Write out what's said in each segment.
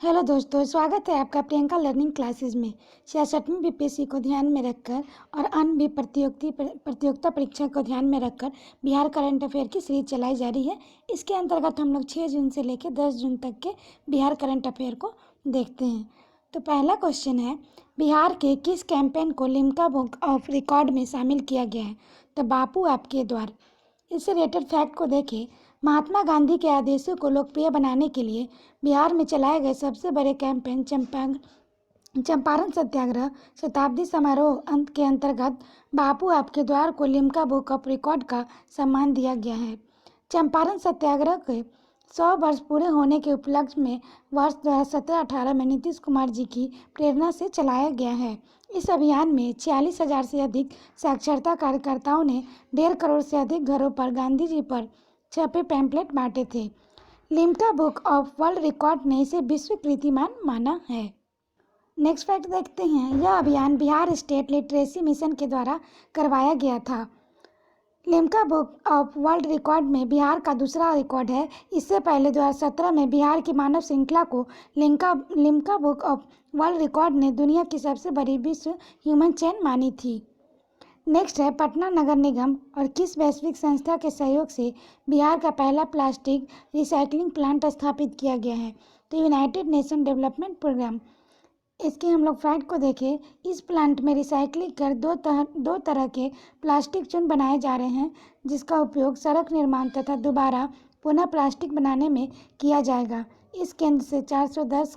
Hello दोस्तों, स्वागत है आपका प्रियंका लर्निंग क्लासेस में। 66वीं बीपीएससी को ध्यान में रखकर और अन्य भी प्रतियोगिता परीक्षा को ध्यान में रखकर बिहार करंट अफेयर की सीरीज चलाई जा रही है। इसके अंतर्गत हम लोग 6 जून से लेकर 10 जून तक के बिहार करंट अफेयर को देखते हैं। तो पहला क्वेश्चन है, बिहार के किस कैंपेन को लिम्का बुक ऑफ रिकॉर्ड में शामिल किया गया है? तो बापू आपके द्वार। इससे रिलेटेड फैक्ट को देखें, महात्मा गांधी के आदेशों को लोकप्रिय बनाने के लिए बिहार में चलाए गए सबसे बड़े कैंपेन चंपारण सत्याग्रह शताब्दी समारोह के अंतर्गत बापू आपके द्वार को लिम्का बुक ऑफ रिकॉर्ड का सम्मान दिया गया है। चंपारण सत्याग्रह के 100 वर्ष पूरे होने के उपलक्ष्य में वर्ष 2017-18 में नीतीश कुमार जी की प्रेरणा से चलाया गया है। इस अभियान में 46,000 से अधिक साक्षरता कार्यकर्ताओं ने 1.5 करोड़ से अधिक घरों पर गांधी जी पर छपे पैम्पलेट बांटे थे। Limca book of world record ने इसे विश्व कीर्तिमान माना है। नेक्स्ट फैक्ट देखते हैं, यह अभियान बिहार स्टेट लिटरेसी मिशन के द्वारा करवाया गया था। Limca book of world record में बिहार का दूसरा रिकॉर्ड है। इससे पहले 2017 में बिहार की मानव श्रृंखला को Limca book of world record ने दुनिया की सबसे बड़ी विश्व ह्यूमन चेन मानी थी। नेक्स्ट है, पटना नगर निगम और किस वैश्विक संस्था के सहयोग से बिहार का पहला प्लास्टिक रिसाइकलिंग प्लांट स्थापित किया गया है? तो यूनाइटेड नेशन डेवलपमेंट प्रोग्राम। इसके हम लोग फैक्ट को देखें, इस प्लांट में रिसाइकलिंग कर दो तरह के प्लास्टिक चून बनाए जा रहे हैं, जिसका उपयोग सड़क निर्माण तथा दोबारा पुनः प्लास्टिक बनाने में किया जाएगा। इस केंद्र से 410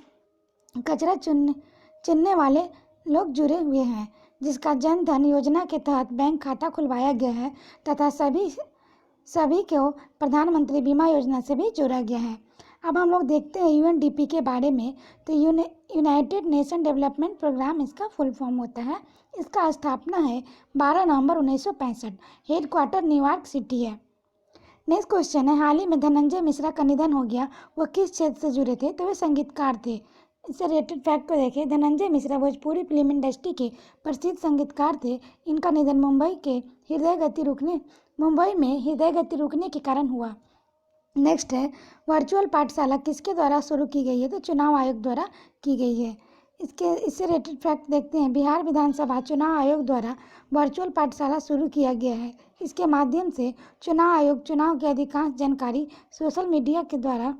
कचरा चुनने वाले लोग जुड़े हुए हैं, जिसका जन धन योजना के तहत बैंक खाता खुलवाया गया है तथा सभी को प्रधानमंत्री बीमा योजना से भी जोड़ा गया है। अब हम लोग देखते हैं यूएनडीपी के बारे में। तो यूनाइटेड नेशन डेवलपमेंट प्रोग्राम इसका फुल फॉर्म होता है। इसका स्थापना है 12 नवंबर 1965। हेडक्वार्टर न्यूयॉर्क सिटी है। नेक्स्ट क्वेश्चन है, हाल ही में धनंजय मिश्रा का निधन हो गया, वह किस क्षेत्र से जुड़े थे? तो वे संगीतकार थे। इससे रिलेटेड फैक्ट को देखें, धनंजय मिश्रा भोजपुरी फिल्म इंडस्ट्री के प्रसिद्ध संगीतकार थे। इनका निधन मुंबई में हृदय गति रुकने के कारण हुआ। नेक्स्ट है, वर्चुअल पाठशाला किसके द्वारा शुरू की गई है? तो चुनाव आयोग द्वारा की गई है। इससे रिलेटेड फैक्ट देखते हैं, बिहार विधानसभा चुनाव आयोग द्वारा वर्चुअल पाठशाला शुरू किया गया है। इसके माध्यम से चुनाव आयोग चुनाव की अधिकांश जानकारी सोशल मीडिया के द्वारा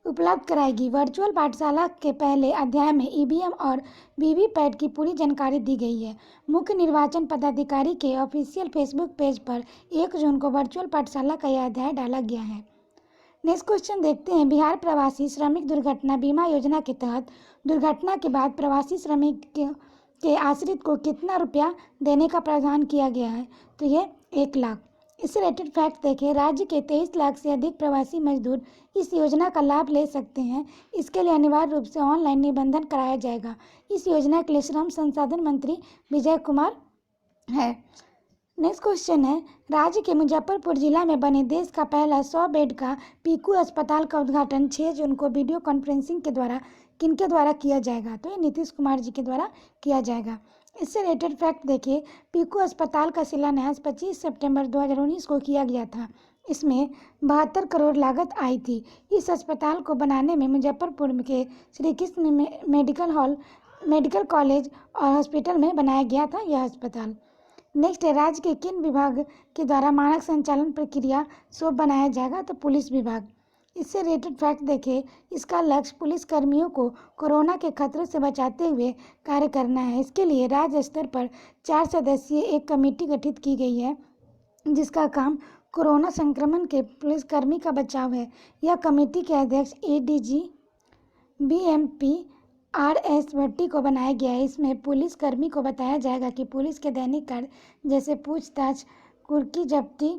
उपलब्ध कराएगी। वर्चुअल पाठशाला के पहले अध्याय में ईवीएम और वीवीपैट की पूरी जानकारी दी गई है। मुख्य निर्वाचन पदाधिकारी के ऑफिशियल फेसबुक पेज पर 1 जून को वर्चुअल पाठशाला का यह अध्याय डाला गया है। नेक्स्ट क्वेश्चन देखते हैं, बिहार प्रवासी श्रमिक दुर्घटना बीमा योजना के तहत दुर्घटना के बाद प्रवासी श्रमिक के आश्रित को कितना रुपया देने का प्रावधान किया गया है? तो ये 1 लाख। इससे रिलेटेड फैक्ट देखें, राज्य के 23 लाख से अधिक प्रवासी मजदूर इस योजना का लाभ ले सकते हैं। इसके लिए अनिवार्य रूप से ऑनलाइन निबंधन कराया जाएगा। इस योजना के लिए श्रम संसाधन मंत्री विजय कुमार है। नेक्स्ट क्वेश्चन है, राज्य के मुजफ्फरपुर जिला में बने देश का पहला 100 बेड का पीकू अस्पताल का उद्घाटन 6 जून को वीडियो कॉन्फ्रेंसिंग के द्वारा किनके द्वारा किया जाएगा? तो ये नीतीश कुमार जी के द्वारा किया जाएगा। इससे रिलेटेड फैक्ट देखिए, पीकू अस्पताल का शिलान्यास 25 सितंबर 2019 को किया गया था। इसमें 72 करोड़ लागत आई थी। इस अस्पताल को बनाने में मुजफ्फरपुर के श्री कृष्ण मेडिकल कॉलेज और हॉस्पिटल में बनाया गया था यह अस्पताल। नेक्स्ट है, राज्य के किन विभाग के द्वारा मानक संचालन प्रक्रिया शोध बनाया जाएगा? तो पुलिस विभाग। इससे रिलेटेड फैक्ट देखें, इसका लक्ष्य पुलिस कर्मियों को कोरोना के खतरे से बचाते हुए कार्य करना है। इसके लिए राज्य स्तर पर 4 सदस्यीय एक कमेटी गठित की गई है, जिसका काम कोरोना संक्रमण के पुलिसकर्मी का बचाव है। यह कमेटी के अध्यक्ष एडीजी बीएमपी RS भट्टी को बनाया गया है। इसमें पुलिस कर्मी को बताया जाएगा कि पुलिस के दैनिक कार्य जैसे पूछताछ, कुर्की जब्ती,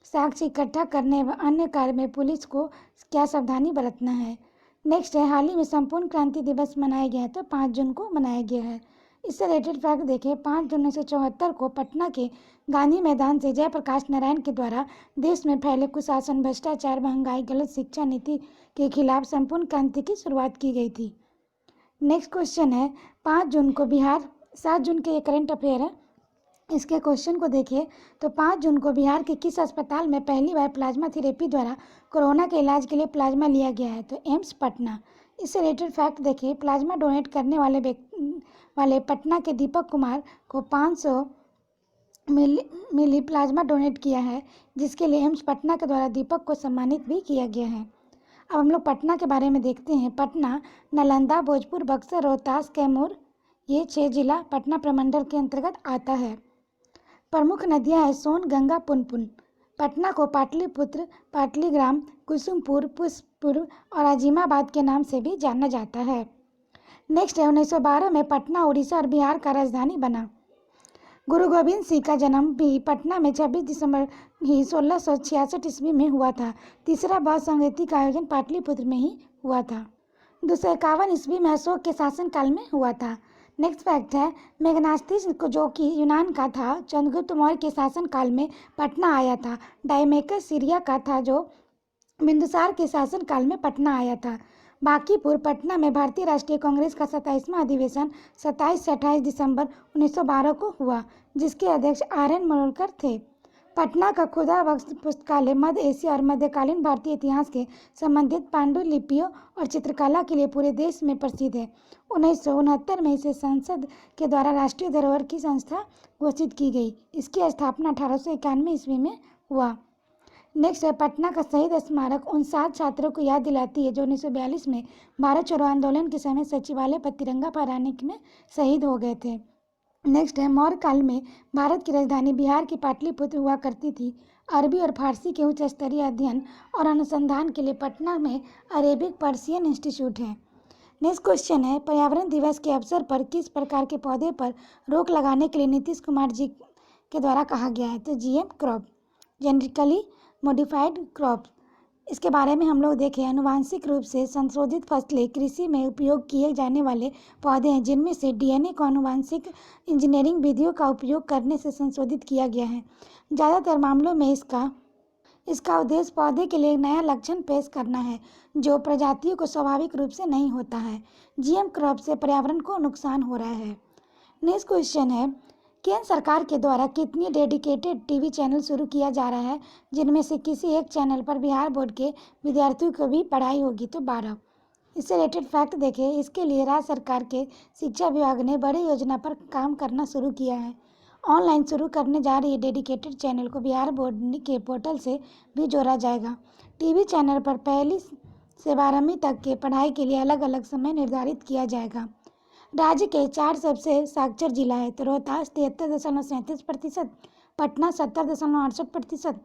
साक्ष्य इकट्ठा करने व अन्य कार्य में पुलिस को क्या सावधानी बरतना है। नेक्स्ट है, हाल ही में संपूर्ण क्रांति दिवस मनाया गया है, तो 5 जून को मनाया गया है। इससे रिलेटेड फैक्ट देखें, 5 जून 1974 को पटना के गांधी मैदान से जयप्रकाश नारायण के द्वारा देश में फैले कुशासन, भ्रष्टाचार, महंगाई, गलत शिक्षा नीति के खिलाफ संपूर्ण क्रांति की शुरुआत की गई थी। नेक्स्ट क्वेश्चन है, 5 जून को बिहार 7 जून के ये करंट अफेयर है। इसके क्वेश्चन को देखिए, तो 5 जून को बिहार के किस अस्पताल में पहली बार प्लाज्मा थेरेपी द्वारा कोरोना के इलाज के लिए प्लाज्मा लिया गया है? तो एम्स पटना। इससे रिलेटेड फैक्ट देखिए, प्लाज्मा डोनेट करने वाले पटना के दीपक कुमार को 500 मिली प्लाज्मा डोनेट किया है, जिसके लिए एम्स पटना के द्वारा दीपक को सम्मानित भी किया गया है। अब हम लोग पटना के बारे में देखते हैं। पटना नालंदा, भोजपुर, बक्सर, रोहतास, कैमूर, ये 6 जिला पटना प्रमंडल के अंतर्गत आता है। प्रमुख नदियां हैं सोन, गंगा, पुनपुन। पटना को पाटलिपुत्र, पाटलीग्राम, कुसुमपुर, पुष्पपुर और अजीमाबाद के नाम से भी जाना जाता है। नेक्स्ट है 1912 में पटना उड़ीसा और बिहार का राजधानी बना। गुरु गोविंद सिंह का जन्म भी पटना में 26 दिसंबर ही 1666 ईस्वी में हुआ था। तीसरा बौद्ध संगीति का आयोजन पाटलिपुत्र में ही हुआ था। 251 ईस्वी में अशोक के शासनकाल में हुआ था। नेक्स्ट फैक्ट है मेगनास्तिस को, जो कि यूनान का था, चंद्रगुप्त मौर्य के शासनकाल में पटना आया था। डायमेकस सीरिया का था, जो बिंदुसार के शासनकाल में पटना आया था। बांकीपुर पटना में भारतीय राष्ट्रीय कांग्रेस का 27वां अधिवेशन 27 से 28 दिसंबर 1912 को हुआ, जिसके अध्यक्ष RN मनोरकर थे। पटना का खुदाबख्श पुस्तकालय मध्य एशिया और मध्यकालीन भारतीय इतिहास के संबंधित पांडुलिपियों और चित्रकला के लिए पूरे देश में प्रसिद्ध है। 1969 में इसे संसद के द्वारा राष्ट्रीय धरोहर की संस्था घोषित की गई। इसकी स्थापना 1891 ईस्वी में हुआ। नेक्स्ट है पटना का शहीद स्मारक उन 7 छात्रों को याद दिलाती है जो 1942 में भारत छोड़ो आंदोलन के समय सचिवालय पर तिरंगा फहराने में शहीद हो गए थे। नेक्स्ट है मौर्य काल में भारत की राजधानी बिहार की पाटलिपुत्र हुआ करती थी। अरबी और फारसी के उच्च स्तरीय अध्ययन और अनुसंधान के लिए पटना में अरेबिक पर्शियन इंस्टीट्यूट है। नेक्स्ट क्वेश्चन है पर्यावरण दिवस के अवसर पर किस प्रकार के पौधे पर रोक लगाने के लिए नीतीश कुमार जी के द्वारा कहा गया है? तो GM crop, genetically modified crop. इसके बारे में हम लोग देखें, आनुवांशिक रूप से संशोधित फसलें कृषि में उपयोग किए जाने वाले पौधे हैं, जिनमें से DNA को आनुवांशिक इंजीनियरिंग विधियों का उपयोग करने से संशोधित किया गया है। ज़्यादातर मामलों में इसका उद्देश्य पौधे के लिए एक नया लक्षण पेश करना है, जो प्रजातियों को स्वाभाविक रूप से नहीं होता है। GM क्रॉप से पर्यावरण को नुकसान हो रहा है। नेक्स्ट क्वेश्चन है केंद्र सरकार के द्वारा कितनी डेडिकेटेड टीवी चैनल शुरू किया जा रहा है, जिनमें से किसी एक चैनल पर बिहार बोर्ड के विद्यार्थियों को भी पढ़ाई होगी? तो 12। इससे रिलेटेड फैक्ट देखें, इसके लिए राज्य सरकार के शिक्षा विभाग ने बड़ी योजना पर काम करना शुरू किया है। ऑनलाइन शुरू करने जा रही डेडिकेटेड चैनल को बिहार बोर्ड के पोर्टल से भी जोड़ा जाएगा। टीवी चैनल पर 1ली से 12वीं तक के पढ़ाई के लिए अलग अलग समय निर्धारित किया जाएगा। राज्य के 4 सबसे साक्षर जिला है, तो रोहतास 73.37%, पटना 70.68%,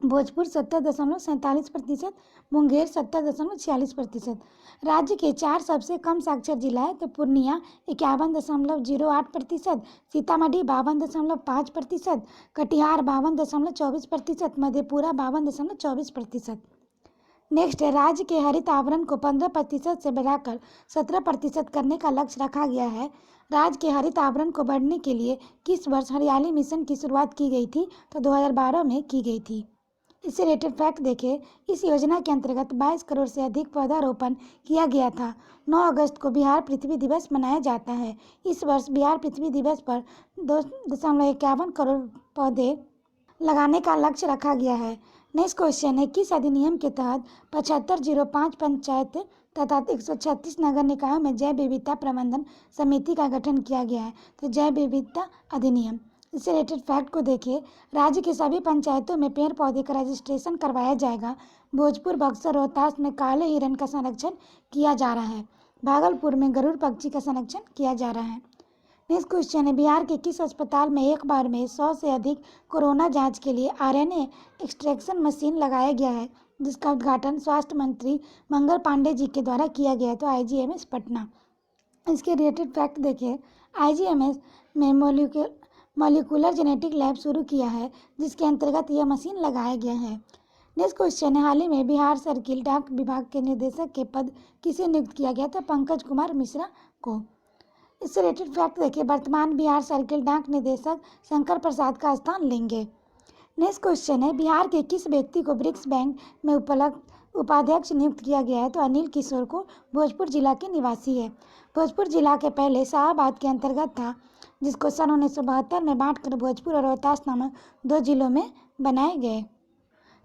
भोजपुर 70.47%, मुंगेर 70.46%। राज्य के 4 सबसे कम साक्षर जिला है, तो पूर्णिया 51.08%, सीतामढ़ी 52.5%, कटिहार 52.24%, मधेपुरा 52.24%। नेक्स्ट है राज्य के हरित आवरण को 15% से बढ़ाकर 17% करने का लक्ष्य रखा गया है। राज्य के हरित आवरण को बढ़ने के लिए किस वर्ष हरियाली मिशन की शुरुआत की गई थी? तो 2012 में की गई थी। इससे रिलेटेड फैक्ट देखें, इस योजना के अंतर्गत 22 करोड़ से अधिक पौधारोपण किया गया था। 9 अगस्त को बिहार पृथ्वी दिवस मनाया जाता है। इस वर्ष बिहार पृथ्वी दिवस पर 2.51 करोड़ पौधे लगाने का लक्ष्य रखा गया है। नेक्स्ट क्वेश्चन है किस अधिनियम के तहत 7505 पंचायत तथा 136 नगर निकायों में जैव विविधता प्रबंधन समिति का गठन किया गया है? तो जैव विविधता अधिनियम। इससे रिलेटेड फैक्ट को देखिए, राज्य की सभी पंचायतों में पेड़ पौधे का रजिस्ट्रेशन करवाया जाएगा। भोजपुर, बक्सर, रोहतास में काले हिरण का संरक्षण किया जा रहा है। भागलपुर में गरुड़ पक्षी का संरक्षण किया जा रहा है। नेक्स्ट क्वेश्चन है बिहार के किस अस्पताल में एक बार में 100 से अधिक कोरोना जांच के लिए RNA एक्सट्रैक्शन मशीन लगाया गया है, जिसका उद्घाटन स्वास्थ्य मंत्री मंगल पांडे जी के द्वारा किया गया है? तो IGMS पटना। इसके रिलेटेड फैक्ट देखिए, IGMS में मॉलिक्यूलर जेनेटिक लैब शुरू किया है, जिसके अंतर्गत यह मशीन लगाया गया है। नेक्स्ट क्वेश्चन है हाल ही में बिहार सर्किल डाक विभाग के निदेशक के पद किसे नियुक्त किया गया? था पंकज कुमार मिश्रा को। इससे रिलेटेड फैक्ट देखिए, वर्तमान बिहार सर्किल डाक निदेशक शंकर प्रसाद का स्थान लेंगे। नेक्स्ट क्वेश्चन है बिहार के किस व्यक्ति को ब्रिक्स बैंक में उपाध्यक्ष नियुक्त किया गया है? तो अनिल किशोर को। भोजपुर जिला के निवासी है। भोजपुर जिला के पहले शाहाबाद के अंतर्गत था, जिसको सन 1972 में बांटकर भोजपुर और रोहतास नामक 2 जिलों में बनाए गए।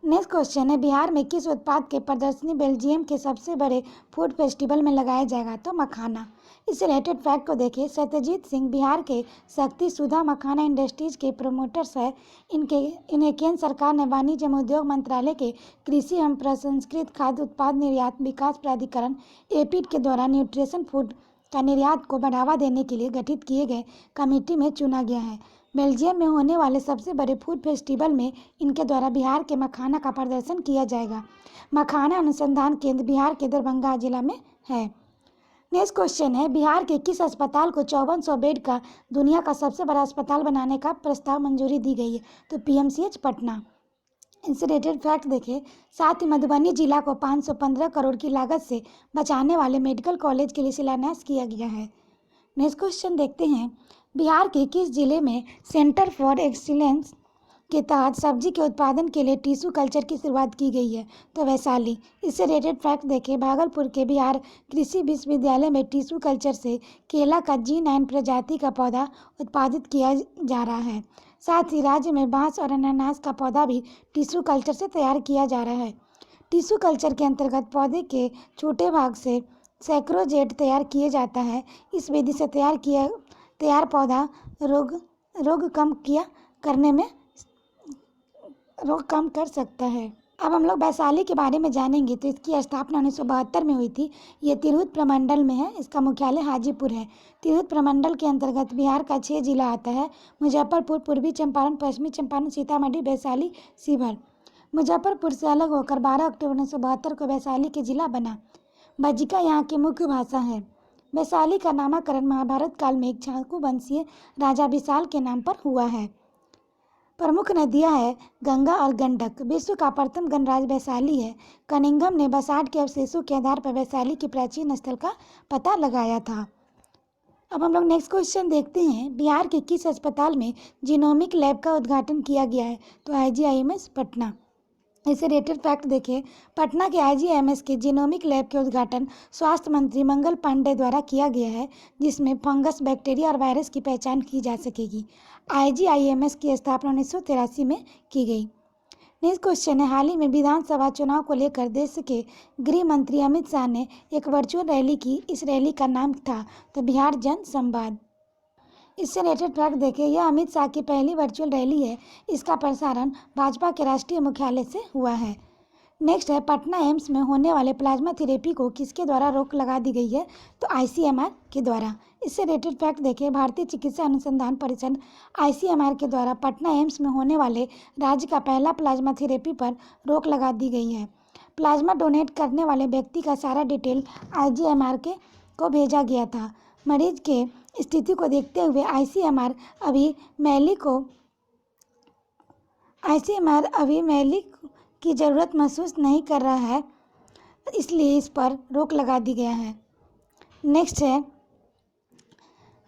नेक्स्ट क्वेश्चन है, बिहार में किस उत्पाद के प्रदर्शनी बेल्जियम के सबसे बड़े फूड फेस्टिवल में लगाया जाएगा? तो मखाना। इस रिलेटेड फैक्ट को देखिए, सत्यजीत सिंह बिहार के शक्ति सुधा मखाना इंडस्ट्रीज के प्रमोटर्स है। इन्हें केंद्र सरकार ने वाणिज्य एवं उद्योग मंत्रालय के कृषि एवं प्रसंस्कृत खाद्य उत्पाद निर्यात विकास प्राधिकरण एपीड के द्वारा न्यूट्रिशन फूड का निर्यात को बढ़ावा देने के लिए गठित किए गए कमेटी में चुना गया है। बेल्जियम में होने वाले सबसे बड़े फूड फेस्टिवल में इनके द्वारा बिहार के मखाना का प्रदर्शन किया जाएगा। मखाना अनुसंधान केंद्र बिहार के दरभंगा जिला में है। नेक्स्ट क्वेश्चन है, बिहार के किस अस्पताल को 5400 बेड का दुनिया का सबसे बड़ा अस्पताल बनाने का प्रस्ताव मंजूरी दी गई है? तो पीएमसीएच पटना। इससे रिलेटेड फैक्ट देखिए, साथ ही मधुबनी जिला को 515 करोड़ की लागत से बचाने वाले मेडिकल कॉलेज के लिए शिलान्यास किया गया है। नेक्स्ट क्वेश्चन देखते हैं, बिहार के किस जिले में सेंटर फॉर एक्सीलेंस के तहत सब्जी के उत्पादन के लिए टिश्यू कल्चर की शुरुआत की गई है? तो वैशाली। इससे रिलेटेड फैक्ट देखें, भागलपुर के बिहार कृषि विश्वविद्यालय में टिश्यू कल्चर से केला का G9 प्रजाति का पौधा उत्पादित किया जा रहा है। साथ ही राज्य में बांस और अनानास का पौधा भी टिश्यू कल्चर से तैयार किया जा रहा है। टिश्यू कल्चर के अंतर्गत पौधे के छोटे भाग से सैक्रोजेट तैयार किया जाता है। इस विधि से तैयार पौधा रोग कम कर सकता है। अब हम लोग वैशाली के बारे में जानेंगे। तो इसकी स्थापना 1972 में हुई थी। ये तिरहुत प्रमंडल में है। इसका मुख्यालय हाजीपुर है। तिरहुत प्रमंडल के अंतर्गत बिहार का 6 जिला आता है: मुजफ्फरपुर, पूर्वी चंपारण, पश्चिमी चंपारण, सीतामढ़ी, वैशाली, शिवहर। मुजफ्फरपुर से अलग होकर 12 अक्टूबर 1972 को वैशाली के जिला बना। बज्जिका यहाँ की मुख्य भाषा है। वैशाली का नामकरण महाभारत काल में इक्ष्वाकु वंशीय राजा विशाल के नाम पर हुआ है। प्रमुख नदियां हैं गंगा और गंडक। विश्व का प्रथम गणराज्य वैशाली है। कनिंघम ने बसाल्ट के अवशेषों के आधार पर वैशाली की प्राचीन स्थल का पता लगाया था। अब हम लोग नेक्स्ट क्वेश्चन देखते हैं, बिहार के किस अस्पताल में जीनोमिक लैब का उद्घाटन किया गया है? तो IGIMS पटना। इससे रिलेटेड फैक्ट देखिए, पटना के IGIMS के जीनोमिक लैब के उद्घाटन स्वास्थ्य मंत्री मंगल पांडे द्वारा किया गया है, जिसमें फंगस, बैक्टीरिया और वायरस की पहचान की जा सकेगी। IGIMS की स्थापना 1983 में की गई। नेक्स्ट क्वेश्चन है, हाल ही में विधानसभा चुनाव को लेकर देश के गृह मंत्री अमित शाह ने एक वर्चुअल रैली की। इस रैली का नाम था तो बिहार जन संवाद। इससे रिलेटेड फैक्ट देखिए, यह अमित शाह की पहली वर्चुअल रैली है। इसका प्रसारण भाजपा के राष्ट्रीय मुख्यालय से हुआ है। नेक्स्ट है, पटना एम्स में होने वाले प्लाज्मा थेरेपी को किसके द्वारा रोक लगा दी गई है? तो ICMR के द्वारा। इससे रिलेटेड फैक्ट देखिए, भारतीय चिकित्सा अनुसंधान परिषद ICMR के द्वारा पटना एम्स में होने वाले राज्य का पहला प्लाज्मा थेरेपी पर रोक लगा दी गई है। प्लाज्मा डोनेट करने वाले व्यक्ति का सारा डिटेल ICMR को भेजा गया था। मरीज के स्थिति को देखते हुए ICMR अभी मैलिक की ज़रूरत महसूस नहीं कर रहा है, इसलिए इस पर रोक लगा दी गया है। नेक्स्ट है,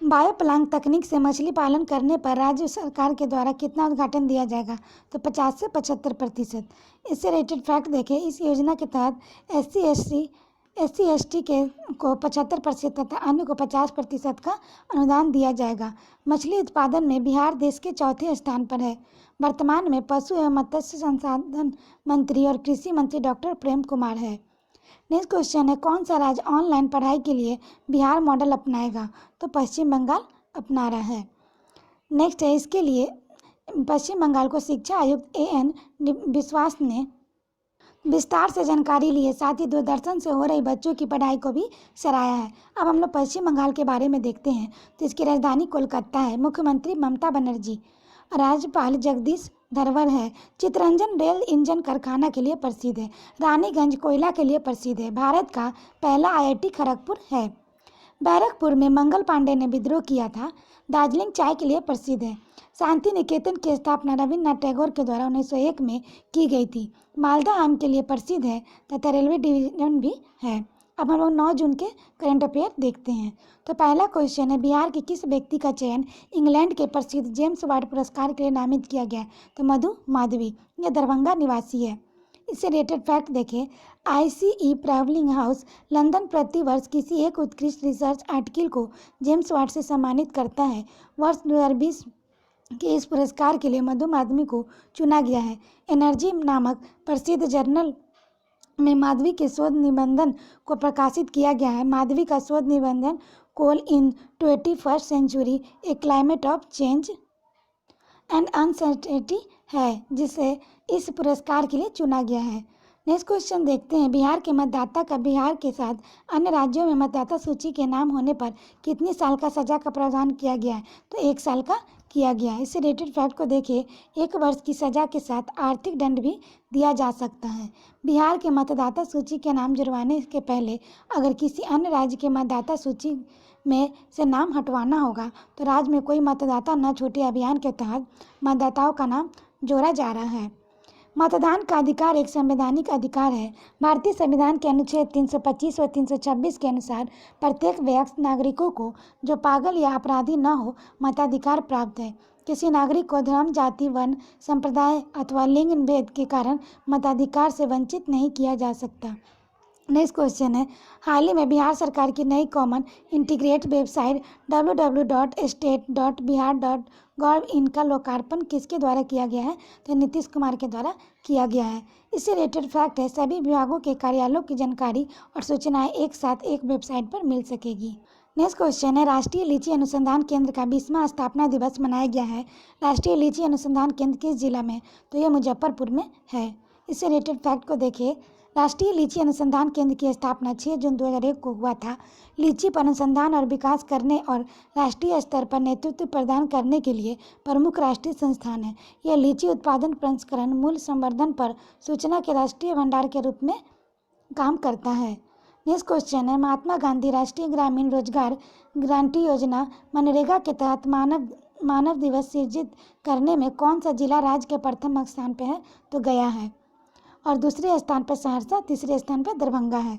बायोप्लांक तकनीक से मछली पालन करने पर राज्य सरकार के द्वारा कितना उद्घाटन दिया जाएगा? तो 50 से 75%। इससे रिलेटेड फैक्ट देखें, इस योजना के तहत SC/ST को 75% तथा अन्य को 50% का अनुदान दिया जाएगा। मछली उत्पादन में बिहार देश के चौथे स्थान पर है। वर्तमान में पशु एवं मत्स्य संसाधन मंत्री और कृषि मंत्री डॉक्टर प्रेम कुमार है। नेक्स्ट क्वेश्चन है, कौन सा राज्य ऑनलाइन पढ़ाई के लिए बिहार मॉडल अपनाएगा? तो पश्चिम बंगाल अपना रहा है। नेक्स्ट है, इसके लिए पश्चिम बंगाल को शिक्षा आयुक्त AN विश्वास ने विस्तार से जानकारी ली है। साथ ही दूरदर्शन से हो रही बच्चों की पढ़ाई को भी सराहा है। अब हम लोग पश्चिम बंगाल के बारे में देखते हैं। तो इसकी राजधानी कोलकाता है। मुख्यमंत्री ममता बनर्जी, राज्यपाल जगदीश धनखड़ है। चितरंजन रेल इंजन कारखाना के लिए प्रसिद्ध है। रानीगंज कोयला के लिए प्रसिद्ध है। भारत का पहला IIT खड़गपुर है। बैरकपुर में मंगल पांडे ने विद्रोह किया था। दार्जिलिंग चाय के लिए प्रसिद्ध है। शांति निकेतन की स्थापना रविन्द्रनाथ टैगोर के द्वारा 1901 में की गई थी। मालदा आम के लिए प्रसिद्ध है तथा रेलवे डिवीजन भी है। अब हम लोग 9 जून के करंट अफेयर देखते हैं। तो पहला क्वेश्चन है, बिहार के किस व्यक्ति का चयन इंग्लैंड के प्रसिद्ध जेम्स वार्ड पुरस्कार के लिए नामित किया गया? तो मधु माधवी, यह दरभंगा निवासी है। इससे रिलेटेड फैक्ट देखें, ICE प्राइवलिंग हाउस लंदन प्रतिवर्ष किसी एक उत्कृष्ट रिसर्च आर्टिकल को जेम्स वार्ड से सम्मानित करता है। वर्ष 2020 कि इस पुरस्कार के लिए मध्यम आदमी को चुना गया है। एनर्जी नामक प्रसिद्ध जर्नल में माधवी के शोध निबंधन को प्रकाशित किया गया है। माधवी का शोध निबंधन coal in 21st century a climate of change and uncertainty है, जिसे इस पुरस्कार के लिए चुना गया है। नेक्स्ट क्वेश्चन देखते हैं, बिहार के मतदाता का बिहार के साथ अन्य राज्यों में मतदाता सूची के नाम होने पर कितनी साल का सजा का प्रावधान किया गया है? तो 1 साल का किया गया है। इससे रिलेटेड फैक्ट को देखिए, 1 वर्ष की सजा के साथ आर्थिक दंड भी दिया जा सकता है। बिहार के मतदाता सूची के नाम जुड़वाने के पहले अगर किसी अन्य राज्य के मतदाता सूची में से नाम हटवाना होगा तो राज्य में कोई मतदाता न छूटे अभियान के तहत मतदाताओं का नाम जोड़ा जा रहा है। मतदान का अधिकार एक संवैधानिक अधिकार है। भारतीय संविधान के अनुच्छेद 325 और 326 के अनुसार प्रत्येक वयस्क नागरिकों को जो पागल या अपराधी न हो मताधिकार प्राप्त है। किसी नागरिक को धर्म, जाति, वर्ण, संप्रदाय अथवा लिंग भेद के कारण मताधिकार से वंचित नहीं किया जा सकता। नेक्स्ट क्वेश्चन है, हाल ही में बिहार सरकार की नई कॉमन इंटीग्रेट वेबसाइट www.state.bihar.gov.in का लोकार्पण किसके द्वारा किया गया है? तो नीतीश कुमार के द्वारा किया गया है। इससे रिलेटेड फैक्ट है, सभी विभागों के कार्यालयों की जानकारी और सूचनाएं एक साथ एक वेबसाइट पर मिल सकेगी। नेक्स्ट क्वेश्चन है, राष्ट्रीय लीची अनुसंधान केंद्र का 20वां स्थापना दिवस मनाया गया है। राष्ट्रीय लीची अनुसंधान केंद्र किस जिला में? तो यह मुजफ्फरपुर में है। इससे रिलेटेड फैक्ट को देखिए, राष्ट्रीय लीची अनुसंधान केंद्र की स्थापना 6 जून 2001 को हुआ था। लीची पर अनुसंधान और विकास करने और राष्ट्रीय स्तर पर नेतृत्व प्रदान करने के लिए प्रमुख राष्ट्रीय संस्थान है। यह लीची उत्पादन, प्रसंस्करण, मूल्य संवर्धन पर सूचना के राष्ट्रीय भंडार के रूप में काम करता है। नेक्स्ट क्वेश्चन है, महात्मा गांधी राष्ट्रीय ग्रामीण रोजगार गारंटी योजना मनरेगा के तहत मानव दिवस सृजित करने में कौन सा जिला राज्य के प्रथम स्थान पर है? तो गया है। और दूसरे स्थान पर सहरसा, तीसरे स्थान पर दरभंगा है।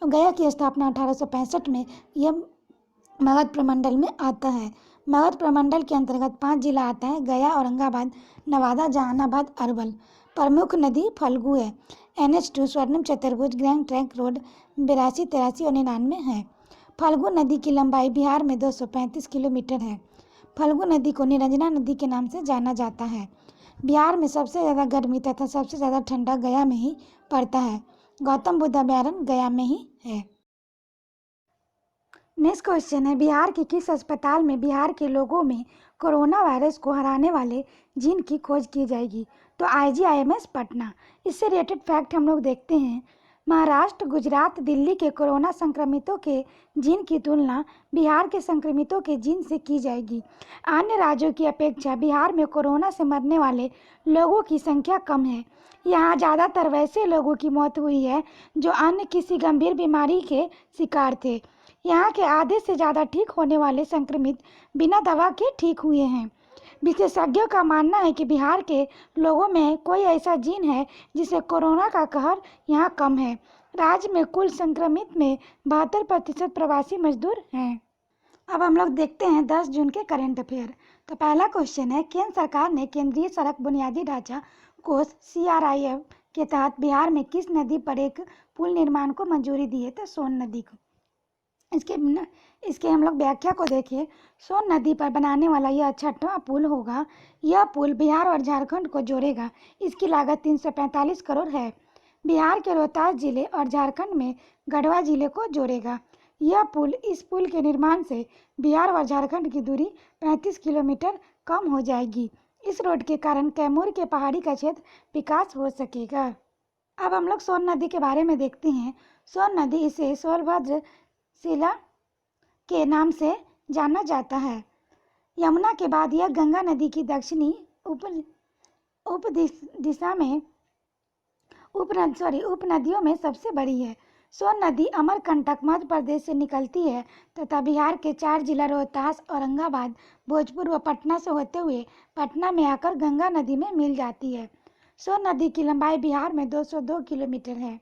गया की स्थापना 1865 में यह मगध प्रमंडल में आता है। मगध प्रमंडल के अंतर्गत 5 जिला आता है: गया, औरंगाबाद, नवादा, जहानाबाद, अरवल। प्रमुख नदी फल्गु है। NH2 स्वर्णिम चतुर्भुज ग्रैंड ट्रंक रोड 82, 83 और 99 है। फल्गु नदी की लंबाई बिहार में 235 किलोमीटर है। फल्गु नदी को निरंजना नदी के नाम से जाना जाता है। बिहार में सबसे ज़्यादा गर्मी तथा सबसे ज़्यादा ठंडा गया में ही पड़ता है। गौतम बुद्ध अभयारण्य गया में ही है। नेक्स्ट क्वेश्चन है, बिहार के किस अस्पताल में बिहार के लोगों में कोरोना वायरस को हराने वाले जीन की खोज की जाएगी? तो IGIMS पटना। इससे रिलेटेड फैक्ट हम लोग देखते हैं, महाराष्ट्र, गुजरात, दिल्ली के कोरोना संक्रमितों के जीन की तुलना बिहार के संक्रमितों के जीन से की जाएगी। अन्य राज्यों की अपेक्षा बिहार में कोरोना से मरने वाले लोगों की संख्या कम है। यहाँ ज़्यादातर वैसे लोगों की मौत हुई है जो अन्य किसी गंभीर बीमारी के शिकार थे। यहाँ के आधे से ज़्यादा ठीक होने वाले संक्रमित बिना दवा के ठीक हुए हैं। विशेषज्ञों का मानना है कि बिहार के लोगों में कोई ऐसा जीन है जिससे कोरोना का कहर यहाँ कम है। राज्य में कुल संक्रमित में 72% प्रवासी मजदूर हैं। अब हम लोग देखते हैं 10 जून के करंट अफेयर। तो पहला क्वेश्चन है, केंद्र सरकार ने केंद्रीय सड़क बुनियादी ढांचा कोष CRIF के तहत बिहार में किस नदी पर एक पुल निर्माण को मंजूरी दी है? तो सोन नदी को। इसके हम लोग व्याख्या को देखिए, सोन नदी पर बनाने वाला यह 6वां पुल होगा। यह पुल बिहार और झारखंड को जोड़ेगा। इसकी लागत 345 करोड़ है। बिहार के रोहतास जिले और झारखंड में गढ़वा जिले को जोड़ेगा। इस पुल के निर्माण से बिहार और झारखंड की दूरी 35 किलोमीटर कम हो जाएगी। इस रोड के कारण कैमूर के पहाड़ी का क्षेत्र विकास हो सकेगा। अब हम लोग सोन नदी के बारे में देखते हैं। सोन नदी इसे सोनभद्र शिला के नाम से जाना जाता है। यमुना के बाद यह गंगा नदी की दक्षिणी उपनदियों में सबसे बड़ी है। सोन नदी अमरकंटक मध्य प्रदेश से निकलती है तथा बिहार के 4 जिला रोहतास, औरंगाबाद, भोजपुर व पटना से होते हुए पटना में आकर गंगा नदी में मिल जाती है। सोन नदी की लंबाई बिहार में 202 किलोमीटर है।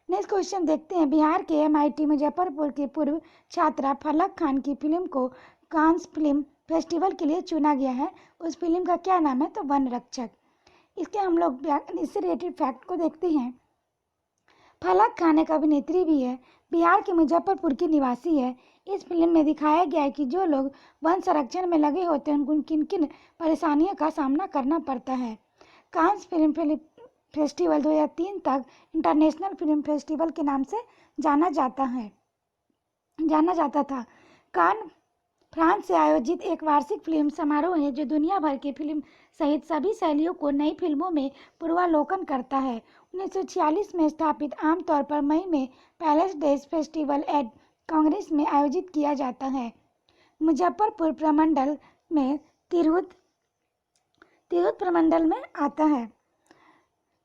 नेक्स्ट क्वेश्चन देखते हैं, बिहार के MIT मुजफ्फरपुर की पूर्व छात्रा फलक खान की फिल्म को कांस फिल्म फेस्टिवल के लिए चुना गया है। उस फिल्म का क्या नाम है? तो वन रक्षक। इसके हम लोग इससे रिलेटेड फैक्ट को देखते हैं। फलक खान एक अभिनेत्री भी है। बिहार के मुजफ्फरपुर की निवासी है। इस फिल्म में दिखाया गया है कि जो लोग वन संरक्षण में लगे होते हैं उनको किन किन परेशानियों का सामना करना पड़ता है। कांस फिल्म फेस्टिवल 2003 तक इंटरनेशनल फिल्म फेस्टिवल के नाम से जाना जाता था। कान फ्रांस से आयोजित एक वार्षिक फिल्म समारोह है जो दुनिया भर की फिल्म सहित सभी शैलियों को नई फिल्मों में पूर्वावलोकन करता है। 1946 में स्थापित, आमतौर पर मई में palace days festival at Congress में आयोजित किया जाता है। मुजफ्फरपुर प्रमंडल में तिरहुत प्रमंडल में आता है।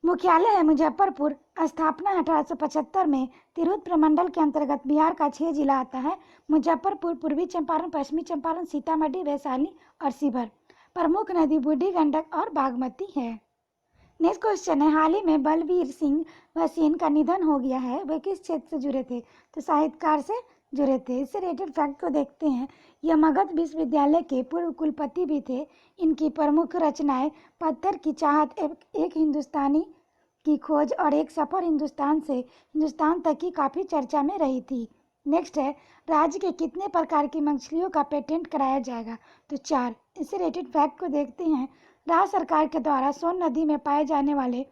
मुख्यालय है मुजफ्फरपुर। स्थापना 1875 में। तिरहुत प्रमंडल के अंतर्गत बिहार का 6 जिला आता है: मुजफ्फरपुर, पूर्वी चंपारण, पश्चिमी चंपारण, सीतामढ़ी, वैशाली और शिवहर। प्रमुख नदी बूढ़ी गंडक और बागमती है। नेक्स्ट क्वेश्चन है, हाल ही में बलबीर सिंह भसीन का निधन हो गया है, वे किस क्षेत्र से जुड़े थे? तो साहित्यकार से जुड़े थे। इससे रिलेटेड फैक्ट को देखते हैं। यह मगध विश्वविद्यालय के पूर्व कुलपति भी थे। इनकी प्रमुख रचनाएं पत्थर की चाहत, एक हिंदुस्तानी की खोज और एक सफर हिंदुस्तान से हिंदुस्तान तक की काफ़ी चर्चा में रही थी। नेक्स्ट है, राज्य के कितने प्रकार की मछलियों का पेटेंट कराया जाएगा? तो 4। इससे रिलेटेड फैक्ट को देखते हैं। राज्य सरकार के द्वारा सोन नदी में पाए जाने वाले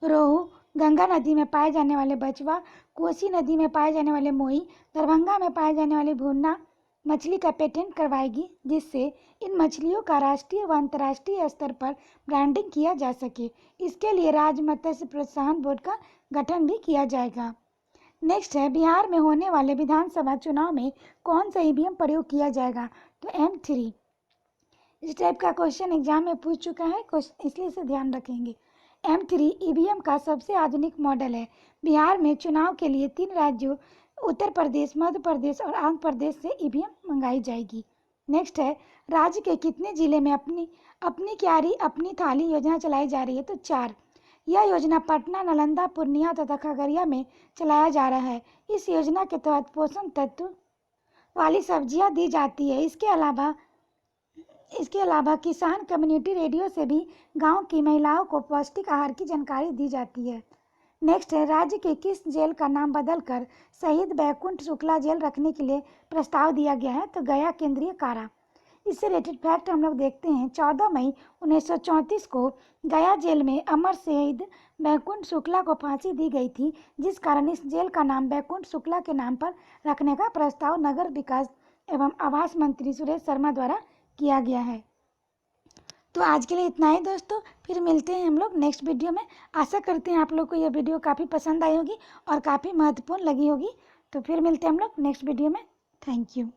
रोहू, गंगा नदी में पाए जाने वाले बचवा, कोसी नदी में पाए जाने वाले मोई, दरभंगा में पाए जाने वाले भुन्ना मछली का पेटेंट करवाएगी, जिससे इन मछलियों का राष्ट्रीय व अंतर्राष्ट्रीय स्तर पर ब्रांडिंग किया जा सके। इसके लिए राज्य मत्स्य प्रोत्साहन बोर्ड का गठन भी किया जाएगा। नेक्स्ट है, बिहार में होने वाले विधानसभा चुनाव में कौन सा ईवीएम प्रयोग किया जाएगा? तो M3। इस टाइप का क्वेश्चन एग्जाम में पूछ चुका है, इसलिए इसे ध्यान रखेंगे। M3 ईवीएम का सबसे आधुनिक मॉडल है। बिहार में चुनाव के लिए 3 राज्यों उत्तर प्रदेश, मध्य प्रदेश और आंध्र प्रदेश से ईवीएम मंगाई जाएगी। नेक्स्ट है, राज्य के कितने जिले में अपनी क्यारी अपनी थाली योजना चलाई जा रही है? तो 4। यह योजना पटना, नालंदा, पूर्णिया तथा खगड़िया में चलाया जा रहा है। इस योजना के तहत पोषण तत्व वाली सब्जियां दी जाती है। इसके अलावा किसान कम्युनिटी रेडियो से भी गांव की महिलाओं को पौष्टिक आहार की जानकारी दी जाती है। नेक्स्ट है, राज्य के किस जेल का नाम बदलकर शहीद बैकुंठ शुक्ला जेल रखने के लिए प्रस्ताव दिया गया है? तो गया केंद्रीय कारा। इससे रिलेटेड फैक्ट हम लोग देखते हैं। 14 मई 1934 को गया जेल में अमर शहीद बैकुंठ शुक्ला को फांसी दी गई थी, जिस कारण इस जेल का नाम बैकुंठ शुक्ला के नाम पर रखने का प्रस्ताव नगर विकास एवं आवास मंत्री सुरेश शर्मा द्वारा किया गया है। तो आज के लिए इतना ही दोस्तों, फिर मिलते हैं हम लोग नेक्स्ट वीडियो में। आशा करते हैं आप लोग को यह वीडियो काफ़ी पसंद आई होगी और काफ़ी महत्वपूर्ण लगी होगी। तो फिर मिलते हैं हम लोग नेक्स्ट वीडियो में। Thank you.